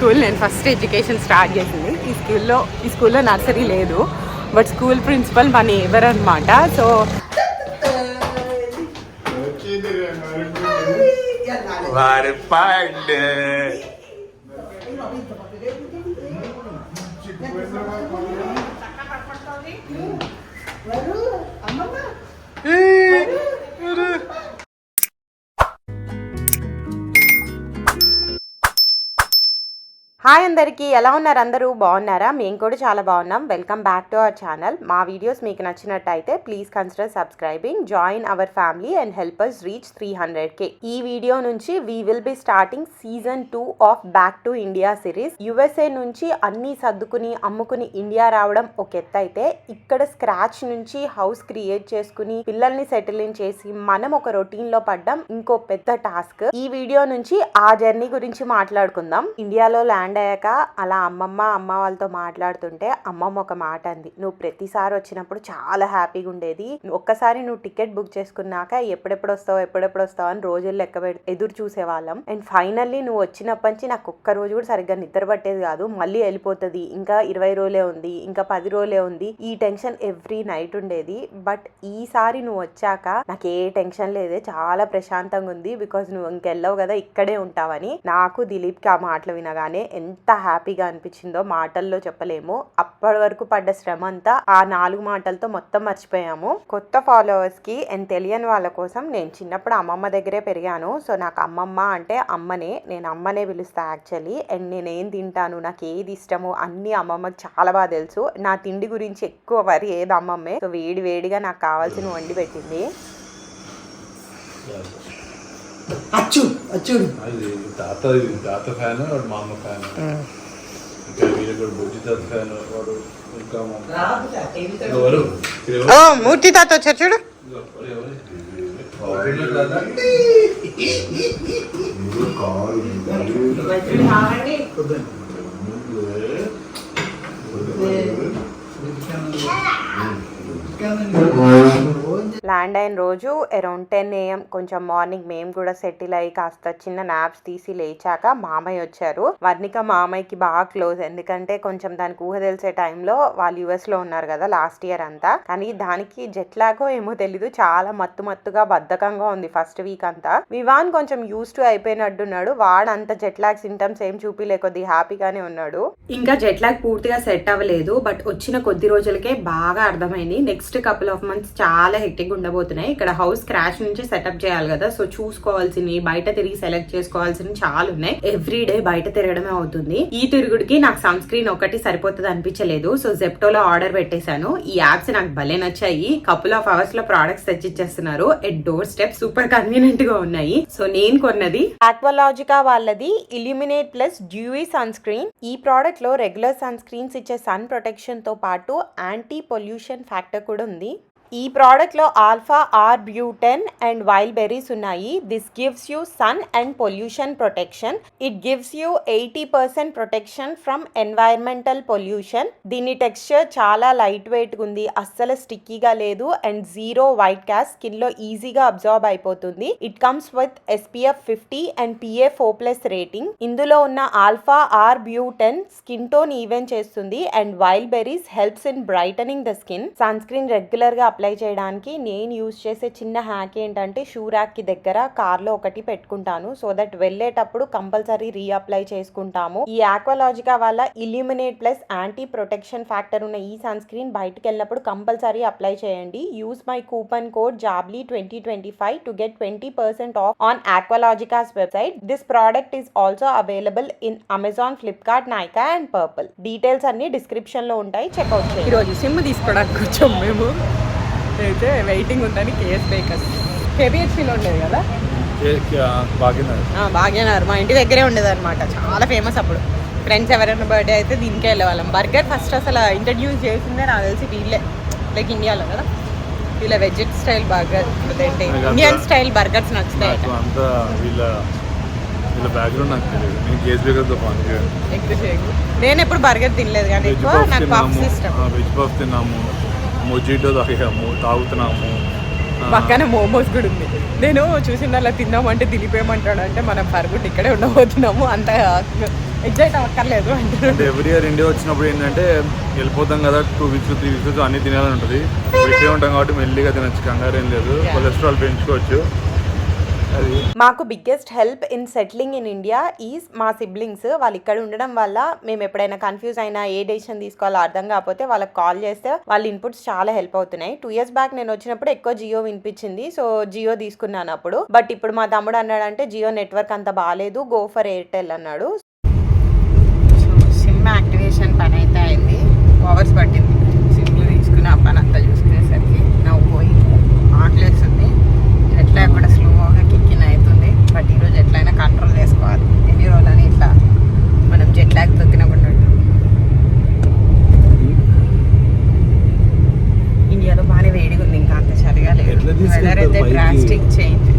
School నేను first education start చేసింది ఈ స్కూల్లో నర్సరీ లేదు, బట్ స్కూల్ ప్రిన్సిపల్ మా నేబర్ అనమాట. సో హాయ్ అందరికీ, ఎలా ఉన్నారు? అందరూ బాగున్నారా? మేము కూడా చాలా బాగున్నాం. Welcome back to our channel. మా వీడియోస్ మీకు నచ్చినట్టయితే please consider subscribing, join our family and help us reach 300K. ఈ వీడియో నుంచి we will be starting season 2 of back to India series. USA నుంచి అన్ని సర్దుకుని అమ్ముకుని ఇండియా రావడం ఒక ఎత్తు అయితే, ఇక్కడ స్క్రాచ్ నుంచి హౌస్ క్రియేట్ చేసుకుని పిల్లల్ని సెటిల్ ఇన్ చేసి మనం ఒక రొటీన్ లో పడ్డం ఇంకో పెద్ద టాస్క్. ఈ వీడియో నుంచి ఆ జర్నీ గురించి మాట్లాడుకుందాం. ఇండియాలో ల్యాండ్ అయ్యాక అలా అమ్మ వాళ్ళతో మాట్లాడుతుంటే అమ్మమ్మ ఒక మాట అంది, నువ్వు ప్రతిసారి వచ్చినప్పుడు చాలా హ్యాపీగా ఉండేది, ఒక్కసారి నువ్వు టికెట్ బుక్ చేసుకున్నాక ఎప్పుడెప్పుడు వస్తావు అని రోజులు లెక్క ఎదురు చూసేవాళ్ళం. అండ్ ఫైనల్లీ నువ్వు వచ్చినప్పటి నుంచి నాకు ఒక్క రోజు కూడా సరిగ్గా నిద్ర పట్టేది కాదు, మళ్ళీ వెళ్ళిపోతుంది, ఇంకా 20 రోజులే ఉంది, ఇంకా 10 రోజులే ఉంది, ఈ టెన్షన్ ఎవ్రీ నైట్ ఉండేది. బట్ ఈసారి నువ్వు వచ్చాక నాకు ఏ టెన్షన్ లేదే, చాలా ప్రశాంతంగా ఉంది, బికాజ్ నువ్వు ఇంకెళ్ళవు కదా, ఇక్కడే ఉంటావని. నాకు దిలీప్కి ఆ మాటలు వినగానే ఎంత హ్యాపీగా అనిపించిందో మాటల్లో చెప్పలేము. అప్పటి వరకు పడ్డ శ్రమ అంతా ఆ 4 మాటలతో మొత్తం మర్చిపోయాము. కొత్త ఫాలోవర్స్ కి అండ్ తెలియని వాళ్ళ కోసం, నేను చిన్నప్పుడు అమ్మమ్మ దగ్గరే పెరిగాను. సో నాకు అమ్మమ్మ అంటే అమ్మనే, నేను అమ్మనే పిలుస్తా యాక్చువల్లీ. అండ్ నేనేం తింటాను, నాకు ఏది ఇష్టము అన్ని అమ్మమ్మకి చాలా బాగా తెలుసు. నా తిండి గురించి ఎక్కువ వరి ఏది అమ్మమ్మే. సో వేడిగా నాకు కావాల్సిన వండి పెట్టింది. అచ్చుడు అది తాత ఫ్యాన్, వాడు మా అమ్మ ఫ్యాన్, ఇంకా వీళ్ళు కూడా బుజ్జి తాత ఫ్యాన్, వాడు ఇంకా మూర్తి తాత వచ్చారు చూడు. ల్యాండ్ అయిన రోజు అరౌండ్ 10 AM, కొంచెం మార్నింగ్ మేము కూడా సెటిల్ అయ్యి కాస్త చిన్న నాప్స్ తీసి లేచాక మామయ్య వచ్చారు. వర్ణిక మామయ్యకి బాగా క్లోజ్, ఎందుకంటే కొంచెం దానికి ఊహ తెలిసే టైంలో వాళ్ళు US లో ఉన్నారు కదా లాస్ట్ ఇయర్ అంతా. కానీ దానికి జెట్ లాగో ఏమో తెలీదు, చాలా మత్తుగా బద్ధకంగా ఉంది ఫస్ట్ వీక్ అంతా. వివాన్ కొంచెం యూస్ టు అయిపోయినట్టున్నాడు, వాడు అంత జెట్ లాగ్ సింటమ్స్ ఏం చూపిలే, కొద్ది హ్యాపీగానే ఉన్నాడు. ఇంకా జెట్ లాగ్ పూర్తిగా సెట్ అవ్వలేదు, బట్ వచ్చిన కొద్ది రోజులకే బాగా అర్థమైంది. నెక్స్ట్ కపుల్ ఆఫ్ మంత్స్ చాలా హెక్టిక్ ఉండబోతున్నాయి. ఇక్కడ హౌస్ క్రాష్ నుంచి సెటప్ చేయాలి కదా, సో చూసుకోవాల్సినవి, బయట తిరిగి సెలెక్ట్ చేసుకోవాల్సినవి చాలా ఉన్నాయి. ఎవ్రీ డే బయట తిరగడమే అవుతుంది. ఈ తిరుగుడికి నాకు సన్ స్క్రీన్ ఒకటి సరిపోతుంది అనిపించలేదు, సో జెప్టోలో ఆర్డర్ పెట్టేశాను. ఈ యాప్స్ నాకు భలే నచ్చాయి. కపుల్ ఆఫ్ అవర్స్ లో ప్రొడక్ట్స్ తెచ్చిచ్చేస్తున్నారు at door step, super convenient గా ఉన్నాయి. సో నేను కొన్నది Aqualogica వాళ్ళది illuminate plus dewy sun screen. ఈ ప్రోడక్ట్ లో రెగ్యులర్ సన్ స్క్రీన్స్ ఇచ్చే సన్ ప్రొటెక్షన్ తో పాటు యాంటీ పొల్యూషన్ ఫ్యాక్టర్ కూడా ఉంది. ఈ ప్రోడక్ట్ లో alpha arbutin and wild berries ఉన్నాయి. This gives you sun and pollution protection. It gives you 80% protection from environmental pollution. దీని టెక్స్చర్ చాలా లైట్ వెయిట్ ఉంది, అస్సలు స్టిక్కీగా లేదు, అండ్ 0 వైట్ క్యాస్ట్, స్కిన్ లో ఈజీగా అబ్జార్బ్ అయిపోతుంది. It comes with SPF 50 and PA 4+ rating. ఇందులో ఉన్న alpha arbutin skin tone even చేస్తుంది, and wild berries helps in brightening the skin. Sun screen regular గా అప్లై చేయడానికి నేను యూజ్ చేసే చిన్న హ్యాక్ ఏంటంటే, షూ ర్యాక్ కి దగ్గర కార్లో ఒకటి పెట్టుకుంటాను, సో దట్ వెళ్ళేటప్పుడు కంపల్సరీ రీఅప్లై చేసుకుంటాము. ఈ Aqualogica వాళ్ళ illuminate plus anti protection factor ఉన్న ఈ సన్ స్క్రీన్ బయటకు వెళ్ళినప్పుడు కంపల్సరీ అప్లై చేయండి. Use my coupon code JABLI2025 to get 20% of on Aqualogica's website. This product is also available in Amazon, Flipkart, Nykaa and Purple. Details అన్ని description లో ఉంటాయి, checkout చేయండి. ఈరోజు సిమ్ తీసుకోవడానికి వచ్చాం మేము, అయితే వెయిటింగ్ ఉందని కేఎస్ బేకర్స్. KBHPలో ఉండేది కదా, భాగ్యనగర్ మా ఇంటి దగ్గరే ఉండేది అనమాట, చాలా ఫేమస్. అప్పుడు ఫ్రెండ్స్ ఎవరైనా బర్త్డే అయితే దీనికే వెళ్ళేవాళ్ళం. బర్గర్ ఫస్ట్ అసలు ఇంట్రడ్యూస్ చేసిందే నాకు తెలిసి వీళ్ళే, లైక్ ఇండియాలో కదా, వీళ్ళ veg style burger, Indian style burgers నచ్చుతాయి. నేను ఎప్పుడు బర్గర్ తినలేదు, కానీ ఎక్కువ నాకు పఫ్స్ ఇష్టం. వెజ్ పఫ్ తిన్నాము, మొజిటో తాగుతున్నాము, పక్కన మోమోస్ కూడా ఉంది. నేను చూసిన అలా తిన్నామంటే తినిపోయమంటాడు, అంటే మనం పరుగుడు ఇక్కడే ఉండబోతున్నాము. అంత ఎగ్జైట్ అవ్వక్కర్లేదు అంటే ఎవ్రీ ఇయర్ ఇండియా వచ్చినప్పుడు ఏంటంటే వెళ్ళిపోతాం కదా 2 వీక్స్ 3 వీక్స్ అన్ని తినాలని ఉంటుంది. ఇక్కడే ఉంటాం కాబట్టి మెల్లిగా తినచ్చు, కంగారు ఏం లేదు. కొలెస్ట్రాల్ పెంచుకోవచ్చు. అది మాకు biggest help in settling in India is మా సిబ్లింగ్స్. వాళ్ళు ఇక్కడ ఉండడం వల్ల మేము ఎప్పుడైనా కన్ఫ్యూజ్ అయినా ఏ డెసిషన్ తీసుకోవాలో అర్థం కాకపోతే వాళ్ళకి కాల్ చేస్తే వాళ్ళ ఇన్పుట్స్ చాలా హెల్ప్ అవుతున్నాయి. 2 years బ్యాక్ నేను వచ్చినప్పుడు ఎక్కువ జియో వినిపించింది, సో జియో తీసుకున్నాను అప్పుడు. బట్ ఇప్పుడు మా తమ్ముడు అన్నాడంటే జియో నెట్వర్క్ అంత బాగాలేదు, గో ఫర్ ఎయిర్టెల్ అన్నాడు. సిమ్ యాక్టివేషన్ పని అయితే అయింది, అవర్స్ పట్టింది. సిమ్లు తీసుకుని ఆ పని అంతా చూసుకునేసరికి నవ్వు పోయి ఆకలేస్తుంది. ఎట్లా కూడా స్లోగా కిక్కిన అవుతుంది. బట్ ఈరోజు ఎట్లయినా కంట్రోల్ చేసుకోవాలి. ఎన్ని రోజులని ఇట్లా మనం జెట్ లాగ్ తొక్కినప్పుడు ఇండియాలో బాగానే వేడిగా ఉంది, ఇంకా అంత చలిగా లేదు. వెదర్ అయితే drastic change.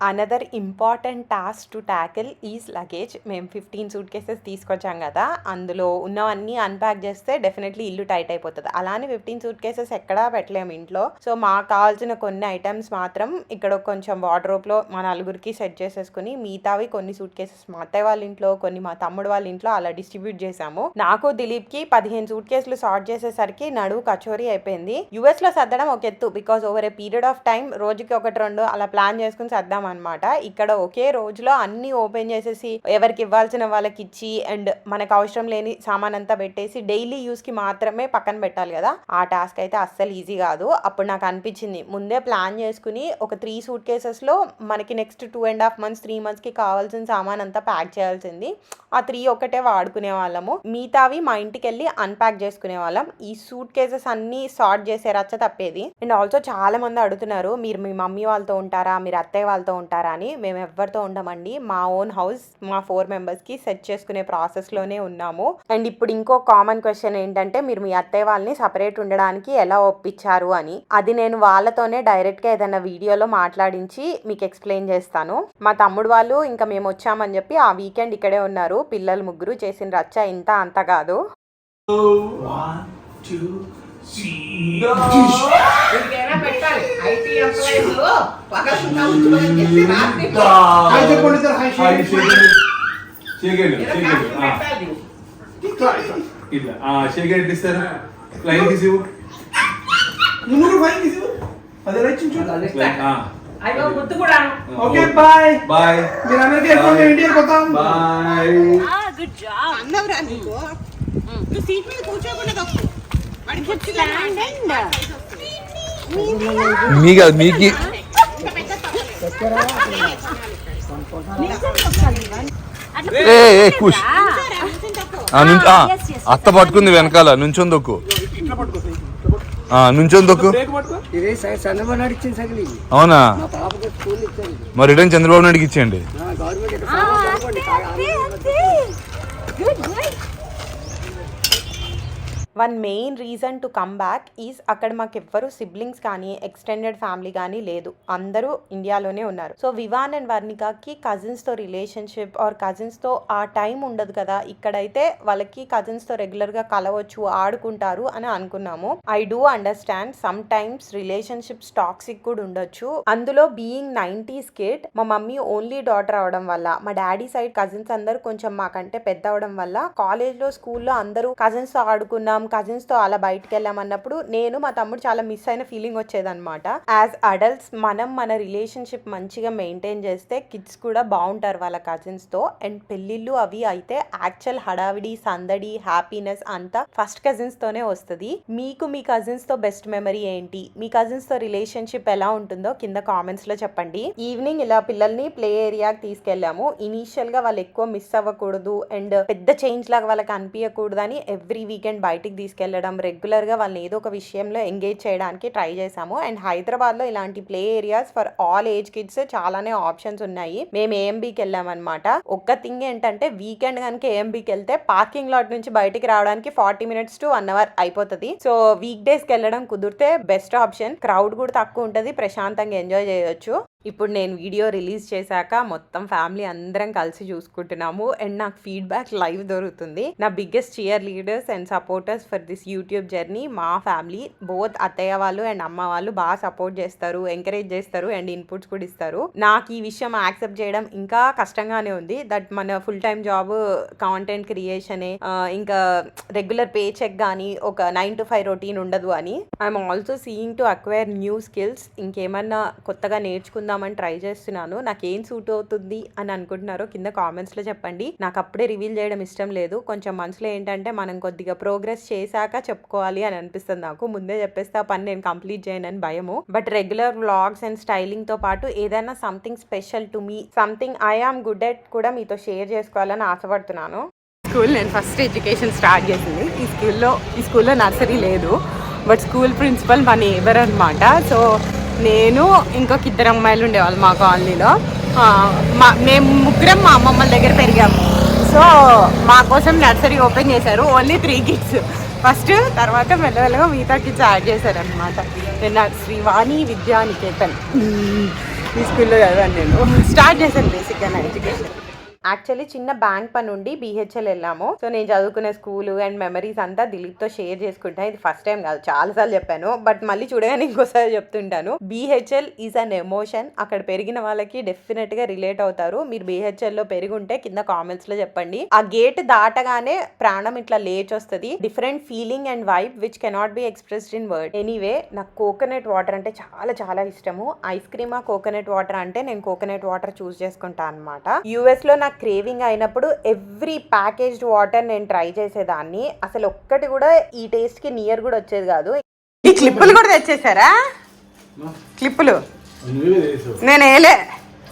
Another important task to tackle is luggage. మేము 15 సూట్ కేసెస్ తీసుకొచ్చాం కదా, అందులో ఉన్నవన్నీ అన్ప్యాక్ చేస్తే డెఫినెట్లీ ఇల్లు టైట్ అయిపోతుంది. అలానే 15 సూట్ కేసెస్ ఎక్కడా పెట్టలేము ఇంట్లో. సో మాకు కావాల్సిన కొన్ని ఐటమ్స్ మాత్రం ఇక్కడ కొంచెం వార్డ్రోబ్లో మా నలుగురికి సెట్ చేసేసుకుని మిగతావి కొన్ని సూట్ కేసెస్ మా అత్తయ్య వాళ్ళ ఇంట్లో, కొన్ని మా తమ్ముడు వాళ్ళ ఇంట్లో అలా డిస్ట్రిబ్యూట్ చేసాము. నాకు దిలీప్కి 15 సూట్ కేసులు సార్ట్ చేసేసరికి నడువు కచోరీ అయిపోయింది. యుఎస్ లో సర్దడం ఒక ఎత్తు, because over a period of time రోజుకి 1-2 అలా ప్లాన్ చేసుకుని సర్దాం అనమాట. ఇక్కడ ఒకే రోజులో అన్ని ఓపెన్ చేసేసి ఎవరికి ఇవ్వాల్సిన వాళ్ళకి ఇచ్చి అండ్ మనకు అవసరం లేని సామాన్ అంతా పెట్టేసి డైలీ యూస్ కి మాత్రమే పక్కన పెట్టాలి కదా. ఆ టాస్క్ అయితే అస్సలు ఈజీ కాదు. అప్పుడు నాకు అనిపించింది ముందే ప్లాన్ చేసుకుని ఒక 3 సూట్ కేసెస్ లో మనకి నెక్స్ట్ 2.5 months 3 months కి కావాల్సిన సామాన్ అంతా ప్యాక్ చేయాల్సింది. ఆ 3 ఒకటే వాడుకునే వాళ్ళము, మిగతావి మా ఇంటికి వెళ్ళి అన్ప్యాక్ చేసుకునే వాళ్ళం. ఈ సూట్ కేసెస్ అన్ని సార్ట్ చేసే రచ్చ తప్పేది. అండ్ ఆల్సో చాలా మంది అడుగుతున్నారు, మీరు మీ మమ్మీ వాళ్ళతో ఉంటారా, మీరు అత్తయ్య వాళ్ళతో ఉంటారా అని. మేము ఎవరితో ఉండమండి, మా ఓన్ హౌస్ మా 4 members కి సెట్ చేసుకునే ప్రాసెస్ లోనే ఉన్నాము. అండ్ ఇప్పుడు ఇంకో కామన్ క్వశ్చన్ ఏంటంటే, మీరు మీ అత్తయ్య వాళ్ళని సపరేట్ ఉండడానికి ఎలా ఒప్పించారు అని. అది నేను వాళ్ళతోనే డైరెక్ట్ గా ఏదైనా వీడియోలో మాట్లాడించి మీకు ఎక్స్ప్లెయిన్ చేస్తాను. మా తమ్ముడు వాళ్ళు ఇంకా మేము వచ్చామని చెప్పి ఆ వీకెండ్ ఇక్కడే ఉన్నారు. పిల్లలు ముగ్గురు చేసిన రచ్చ ఇంత అంత కాదు. మీకు అత్త పట్టుకుంది వెనకాల నుంచొని దొక్కు, నుంచొని దొక్కు. అవునా, మరి రిటర్న్ చంద్రబాబు నాయుడుకి ఇచ్చేయండి. One main reason to come back is అక్కడ మాకు ఎవ్వరు సిబ్లింగ్స్ కానీ ఎక్స్టెండెడ్ ఫ్యామిలీ కానీ లేదు, అందరూ ఇండియాలోనే ఉన్నారు. సో వివాన్ అండ్ వర్ణికకి కజిన్స్తో రిలేషన్షిప్ ఆర్ కజిన్స్తో ఆ టైం ఉండదు కదా. ఇక్కడైతే వాళ్ళకి కజిన్స్తో రెగ్యులర్గా కలవచ్చు, ఆడుకుంటారు అని అనుకున్నాము. I do understand some times relationships toxic కూడా ఉండొచ్చు. అందులో బీయింగ్ 90s కిడ్, మా మమ్మీ ఓన్లీ డాటర్ అవడం వల్ల, మా డాడీ సైడ్ కజిన్స్ అందరూ కొంచెం మాకంటే పెద్ద అవడం వల్ల కాలేజ్లో స్కూల్లో అందరూ కజిన్స్తో ఆడుకున్నాం, కజిన్స్ తో అలా బయటకు వెళ్ళామన్నప్పుడు నేను మా తమ్ముడు చాలా మిస్ అయిన ఫీలింగ్ వచ్చేదన్నమాట. యాజ్ అడల్ట్స్ మనం మన రిలేషన్షిప్ మంచిగా మెయింటైన్ చేస్తే కిడ్స్ కూడా బాగుంటారు వాళ్ళ కజిన్స్ తో. అండ్ పెళ్ళిళ్ళు అవి అయితే యాక్చువల్ హడావిడి సందడి హ్యాపీనెస్ అంతా ఫస్ట్ కజిన్స్ తోనే వస్తుంది. మీకు మీ కజిన్స్ తో బెస్ట్ మెమరీ ఏంటి, మీ కజిన్స్ తో రిలేషన్షిప్ ఎలా ఉంటుందో కింద కామెంట్స్ లో చెప్పండి. ఈవినింగ్ ఇలా పిల్లల్ని ప్లే ఏరియాకి తీసుకెళ్ళాము. ఇనీషియల్ గా వాళ్ళు ఎక్కువ మిస్ అవ్వకూడదు అండ్ పెద్ద చేంజ్ లాగా వాళ్ళకి అనిపించకూడదు అని ఎవ్రీ వీకెండ్ బయటికి తీసుకెళ్లడం, రెగ్యులర్ గా వాళ్ళని ఏదో ఒక విషయంలో ఎంగేజ్ చేయడానికి ట్రై చేసాము. అండ్ హైదరాబాద్ లో ఇలాంటి play areas for all age kids చాలానే ఆప్షన్స్ ఉన్నాయి. మేము ఏఎంబీకి వెళ్ళామన్నమాట. ఒక్క థింగ్ ఏంటంటే వీకెండ్ కనుక ఏఎంబీకి వెళ్తే పార్కింగ్ లాట్ నుంచి బయటికి రావడానికి 40 minutes to 1 hour అయిపోతుంది. సో వీక్ డేస్ కి వెళ్ళడం కుదిరితే బెస్ట్ ఆప్షన్. క్రౌడ్ కూడా తక్కువ ఉంటది, ప్రశాంతంగా ఎంజాయ్ చేయొచ్చు. ఇప్పుడు నేను వీడియో రిలీజ్ చేశాక మొత్తం ఫ్యామిలీ అందరం కలిసి చూసుకుంటున్నాము అండ్ నాకు ఫీడ్బ్యాక్ లైవ్ దొరుకుతుంది. నా biggest cheer leaders and supporters for this YouTube journey మా ఫ్యామిలీ. బోత్ అత్తయ్య వాళ్ళు అండ్ అమ్మ వాళ్ళు బాగా సపోర్ట్ చేస్తారు, ఎంకరేజ్ చేస్తారు అండ్ ఇన్పుట్స్ కూడా ఇస్తారు. నాకు ఈ విషయం యాక్సెప్ట్ చేయడం ఇంకా కష్టంగానే ఉంది. దట్ మన ఫుల్ టైమ్ జాబ్ కాంటెంట్ క్రియేషనే, ఇంకా రెగ్యులర్ పే చెక్ కానీ ఒక 9 to 5 రొటీన్ ఉండదు అని. I'm also seeing to acquire new skills. ఇంకేమన్నా కొత్తగా నేర్చుకుందామని ట్రై చేస్తున్నాను. నాకేం సూట్ అవుతుంది అని అనుకుంటున్నారో కింద కామెంట్స్ లో చెప్పండి. నాకు అప్పుడే రివీల్ చేయడం ఇష్టం లేదు. కొంచెం మనసులో ఏంటంటే మనం కొద్దిగా ప్రోగ్రెస్ చేశాక చెప్పుకోవాలి అని అనిపిస్తుంది. నాకు ముందే చెప్పేస్తే ఆ పని నేను కంప్లీట్ చేయనని భయము. But regular vlogs and styling తో పాటు ఏదైనా something special to me, something I am good at కూడా మీతో షేర్ చేసుకోవాలని ఆశపడుతున్నాను. స్కూల్ నేను ఫస్ట్ ఎడ్యుకేషన్ స్టార్ట్ చేసింది ఈ స్కూల్లో నర్సరీ లేదు, బట్ స్కూల్ ప్రిన్సిపల్ మా నేబర్ అనమాట. సో నేను ఇంకొక 2 అమ్మాయిలు ఉండేవాళ్ళు మా కాలనీలో. మేము ముగ్గురం మా అమ్మమ్మల దగ్గర పెరిగాము. సో మా కోసం నర్సరీ ఓపెన్ చేశారు. ఓన్లీ 3 kids ఫస్ట్, తర్వాత మెల్లమెల్లగా మిగతా కిడ్స్ యాడ్ చేశారనమాట. నేను శ్రీవాణి విద్యానికేతన్ ఈ స్కూల్లో చదివాను. నేను స్టార్ట్ చేశాను బేసిక్గా నా ఎడ్యుకేషన్. యాక్చువల్లీ చిన్న బ్యాంక్ పని నుండి BHL వెళ్ళాము. సో నేను చదువుకునే స్కూల్ అండ్ మెమరీస్ అంతా దిలీప్తో షేర్ చేసుకుంటాను. ఇది ఫస్ట్ టైం కాదు, చాలాసార్లు చెప్పాను, బట్ మళ్ళీ చూడగానే ఇంకోసారి చెప్తుంటాను. BHL is an emotion. అక్కడ పెరిగిన వాళ్ళకి డెఫినెట్గా రిలేట్ అవుతారు. మీరు BHLలో పెరిగి ఉంటే కింద కామెంట్స్లో చెప్పండి. ఆ గేట్ దాటగానే ప్రాణం ఇట్లా లేచొస్తుంది. Different feeling and vibe which cannot be expressed in word. Anyway, నాకు కోకోనట్ వాటర్ అంటే చాలా చాలా ఇష్టము. ఐస్ క్రీమా కోకోనట్ వాటర్ అంటే నేను కోకోనట్ వాటర్ చూస్ చేసుకుంటాను అనమాట. US లో నాకు క్రేవింగ్ అయినప్పుడు ఎవ్రీ ప్యాకేజ్డ్ వాటర్ నేను ట్రై చేసేదాన్ని. అసలు ఒక్కటి కూడా ఈ టేస్ట్ కి నియర్ కూడా వచ్చేది కాదు. ఈ క్లిప్పులు కూడా తెచ్చేసారా? క్లిప్పులు నేను వేయలే,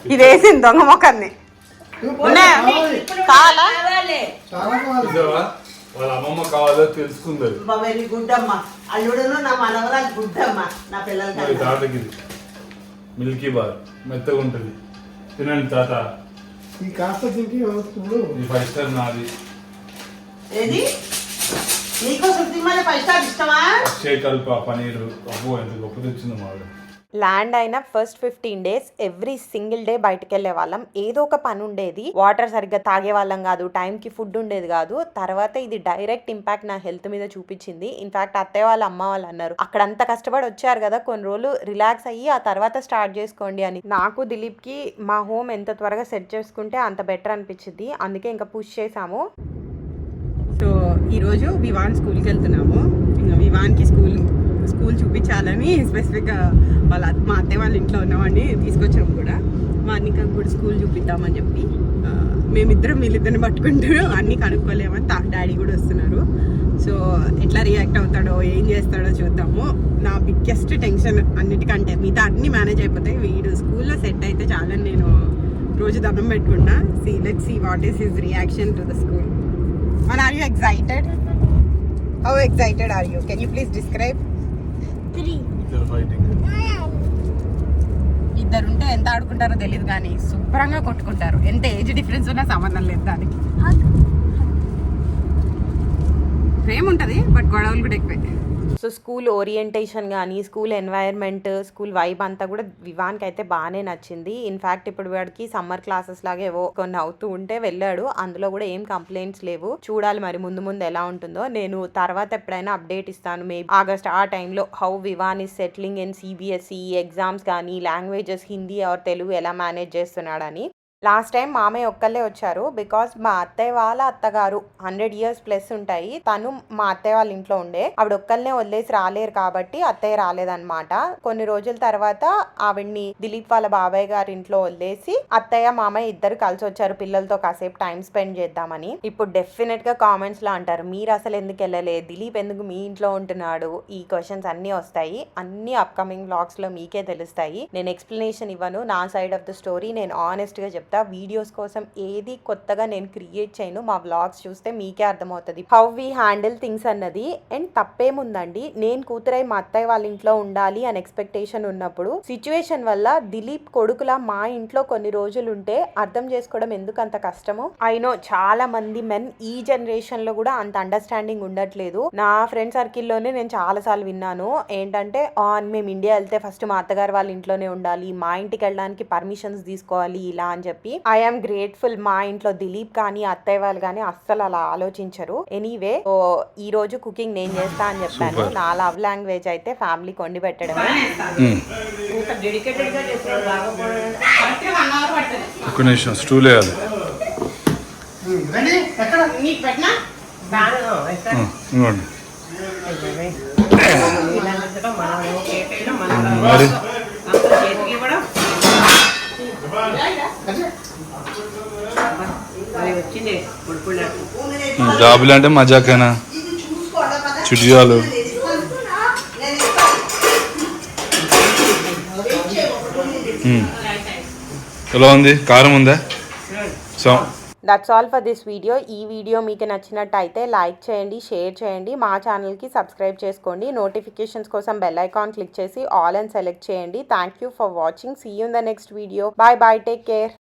ఇది వేసింది దొంగ మొక్కని. వాళ్ళ అమ్మమ్మ కావాలో తెలుసుకుంది. వెరీ గుడ్ అమ్మా. అల్లుడును నా మనవరాలు గుడ్ అమ్మా. నా పిల్లలకి తాతకి మిల్కీ బార్ మెత్తగా ఉంటుంది, తినండి తాత. ఈ కాస్త తింటే ఈ 5 star నాది. ఏది నీకోసం తిమ్మని 5 star ఇష్టమా? అక్షయ్ కల్ప పనీరు అబ్బో ఎంత గొప్ప తెచ్చింది మావిడ. ల్యాండ్ అయిన first 15 days every single day బయటకు వెళ్ళే వాళ్ళం. ఏదో ఒక పని ఉండేది. వాటర్ సరిగ్గా తాగే వాళ్ళం కాదు, టైంకి ఫుడ్ ఉండేది కాదు. తర్వాత ఇది డైరెక్ట్ ఇంపాక్ట్ నా హెల్త్ మీద చూపించింది. ఇన్ఫాక్ట్ అత్తయ్య వాళ్ళ అమ్మ వాళ్ళు అన్నారు, అక్కడ అంత కష్టపడి వచ్చారు కదా, కొన్ని రోజులు రిలాక్స్ అయ్యి ఆ తర్వాత స్టార్ట్ చేసుకోండి అని. నాకు దిలీప్కి మా హోమ్ ఎంత త్వరగా సెట్ చేసుకుంటే అంత బెటర్ అనిపించింది. అందుకే ఇంకా పుష్ చేసాము. సో ఈరోజు వివాన్ స్కూల్కి వెళ్తున్నాము. ఇంకా వివాన్కి స్కూల్ చూపించాలని స్పెసిఫిక్గా మా అత్తయ్య వాళ్ళ ఇంట్లో ఉన్నవాడిని తీసుకొచ్చాము కూడా. వానికి కూడా స్కూల్ చూపిద్దామని చెప్పి మేమిద్దరం వీళ్ళిద్దరిని పట్టుకుంటూ అన్నీ కనుక్కోలేమని డాడీ కూడా వస్తున్నారు. సో ఎట్లా రియాక్ట్ అవుతాడో, ఏం చేస్తాడో చూద్దాము. నా బిగ్గెస్ట్ టెన్షన్ అన్నిటికంటే, మిగతా అన్నీ మేనేజ్ అయిపోతాయి, వీడు స్కూల్లో సెట్ అయితే చాలని నేను రోజు దండం పెట్టుకుంటా. Let's see what is his reaction to the school. And are you excited? How excited are you? Can you please describe? 3. ఇద్దరు ఉంటే ఎంత ఆడుకుంటారో తెలియదు కానీ శుభ్రంగా కొట్టుకుంటారు. ఎంత ఏజ్ డిఫరెన్స్ ఉన్నా సంబంధం లేదు దానికి. ప్రేమ ఉంటుంది, బట్ గొడవలు కూడా ఎక్కువే. సో స్కూల్ ఓరియంటేషన్ కానీ, స్కూల్ ఎన్వైర్న్మెంట్, స్కూల్ వైబ్ అంతా కూడా వివాన్కి అయితే బాగానే నచ్చింది. ఇన్ఫాక్ట్ ఇప్పుడు వాడికి సమ్మర్ క్లాసెస్ లాగా ఏవో కొన్ని అవుతూ ఉంటే వెళ్ళాడు. అందులో కూడా ఏం కంప్లైంట్స్ లేవు. చూడాలి మరి ముందు ముందు ఎలా ఉంటుందో. నేను తర్వాత ఎప్పుడైనా అప్డేట్ ఇస్తాను, మేబీ ఆగస్ట్ ఆ టైంలో, how Vivaan is settling in CBSE exams కానీ, లాంగ్వేజెస్ హిందీ ఆర్ తెలుగు ఎలా మేనేజ్ చేస్తున్నాడని. లాస్ట్ టైం మామయ్య ఒక్కళ్ళే వచ్చారు. బికాస్ మా అత్తయ్య వాళ్ళ అత్తగారు 100 years ప్లస్ ఉంటాయి, తను మా అత్తయ్య వాళ్ళ ఇంట్లో ఉండే. ఆవిడ ఒక్కళ్ళనే వదిలేసి రాలేరు కాబట్టి అత్తయ్య రాలేదన్నమాట. కొన్ని రోజుల తర్వాత ఆవిడ్ని దిలీప్ వాళ్ళ బాబాయ్ గారి ఇంట్లో వదిలేసి అత్తయ్య మామయ్య ఇద్దరు కలిసి వచ్చారు పిల్లలతో కాసేపు టైం స్పెండ్ చేద్దామని. ఇప్పుడు డెఫినెట్ గా కామెంట్స్ లో అంటారు, మీరు అసలు ఎందుకు వెళ్ళలే, దిలీప్ ఎందుకు మీ ఇంట్లో ఉంటున్నాడు, ఈ క్వశ్చన్స్ అన్ని వస్తాయి. అన్ని అప్కమింగ్ వ్లాగ్స్ లో మీకే తెలుస్తాయి. నేను ఎక్స్ప్లెనేషన్ ఇవ్వను, నా సైడ్ ఆఫ్ ద స్టోరీ నేను ఆనెస్ట్ గా చెప్తాను. చెప్తా. వీడియోస్ కోసం ఏది కొత్తగా నేను క్రియేట్ చేయను. మా వ్లాగ్స్ చూస్తే మీకే అర్థమవుతుంది హౌ వీ హ్యాండిల్ థింగ్స్ అన్నది. అండ్ తప్పేముందండి, నేను కూతురై మా అత్తయ్య వాళ్ళ ఇంట్లో ఉండాలి అని ఎక్స్పెక్టేషన్ ఉన్నప్పుడు సిచ్యువేషన్ వల్ల దిలీప్ కొడుకులా మా ఇంట్లో కొన్ని రోజులు ఉంటే అర్థం చేసుకోవడం ఎందుకు అంత కష్టము. అయినో చాలా మంది మెన్ ఈ జనరేషన్ లో కూడా అంత అండర్స్టాండింగ్ ఉండట్లేదు. నా ఫ్రెండ్ సర్కిల్లోనే నేను చాలా సార్లు విన్నాను ఏంటంటే, మేము ఇండియా వెళ్తే ఫస్ట్ మా అత్తగారు వాళ్ళ ఇంట్లోనే ఉండాలి, మా ఇంటికి వెళ్ళడానికి పర్మిషన్స్ తీసుకోవాలి ఇలా అని చెప్పి. ఐఎమ్ గ్రేట్ఫుల్, మా ఇంట్లో దిలీప్ కానీ అత్తయ్య వాళ్ళు కానీ అస్సలు అలా ఆలోచించరు. ఎనీవే, ఈ రోజు కుకింగ్ నేను చేస్తా అని చెప్పాను. నా లవ్ లాంగ్వేజ్ అయితే ఫ్యామిలీకి వండి పెట్టడమే. ఒక్క నిమిషం స్టూల్ వేయాలి. ఇవ్వండి మరి జాబులు అంటే మజాకేనా? చుడియాలు ఎలా ఉంది? కారం ఉందా? So that's all for this video. ఈ వీడియో మీకు నచ్చినట్టయితే లైక్ చేయండి, షేర్ చేయండి, మా ఛానల్కి సబ్స్క్రైబ్ చేసుకోండి. నోటిఫికేషన్స్ కోసం బెల్ ఐకాన్ క్లిక్ చేసి ఆల్ అని సెలెక్ట్ చేయండి. Thank you for watching. See you in the next video. Bye bye, take care.